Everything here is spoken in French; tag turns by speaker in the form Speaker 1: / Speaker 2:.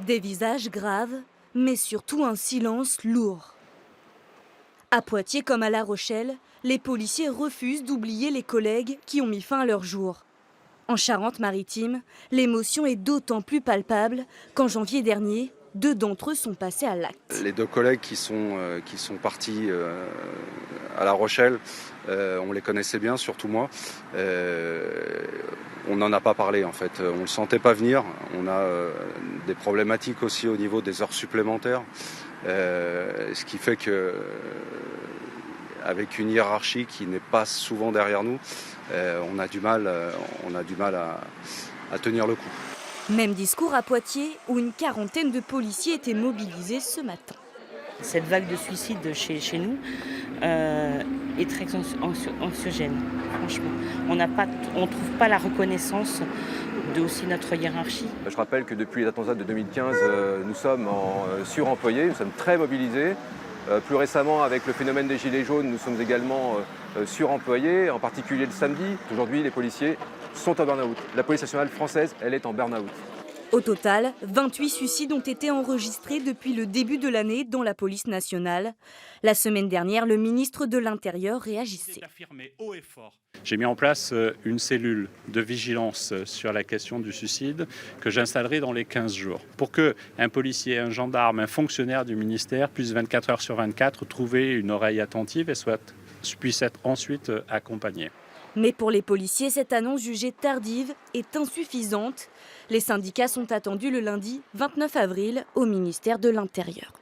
Speaker 1: Des visages graves, mais surtout un silence lourd. À Poitiers comme à La Rochelle, les policiers refusent d'oublier les collègues qui ont mis fin à leur jour. En Charente-Maritime, l'émotion est d'autant plus palpable qu'en janvier dernier, 2 d'entre eux sont passés à l'acte.
Speaker 2: Les 2 collègues qui sont partis à La Rochelle, on les connaissait bien, surtout moi. On n'en a pas parlé en fait, on ne le sentait pas venir. On a des problématiques aussi au niveau des heures supplémentaires, ce qui fait que avec une hiérarchie qui n'est pas souvent derrière nous, on a du mal à tenir le coup.
Speaker 1: Même discours à Poitiers, où une quarantaine de policiers étaient mobilisés ce matin.
Speaker 3: Cette vague de suicides chez nous est très anxiogène, franchement. On ne trouve pas la reconnaissance de aussi notre hiérarchie.
Speaker 4: Je rappelle que depuis les attentats de 2015, nous sommes suremployés, nous sommes très mobilisés. Plus récemment, avec le phénomène des gilets jaunes, nous sommes également suremployés, en particulier le samedi. Aujourd'hui, les policiers sont en burn-out. La police nationale française, elle est en burn-out.
Speaker 1: Au total, 28 suicides ont été enregistrés depuis le début de l'année dans la police nationale. La semaine dernière, le ministre de l'Intérieur réagissait.
Speaker 5: J'ai mis en place une cellule de vigilance sur la question du suicide que j'installerai dans les 15 jours pour qu'un policier, un gendarme, un fonctionnaire du ministère puisse 24 heures sur 24 trouver une oreille attentive et puisse être ensuite accompagné.
Speaker 1: Mais pour les policiers, cette annonce jugée tardive est insuffisante. Les syndicats sont attendus le lundi 29 avril au ministère de l'Intérieur.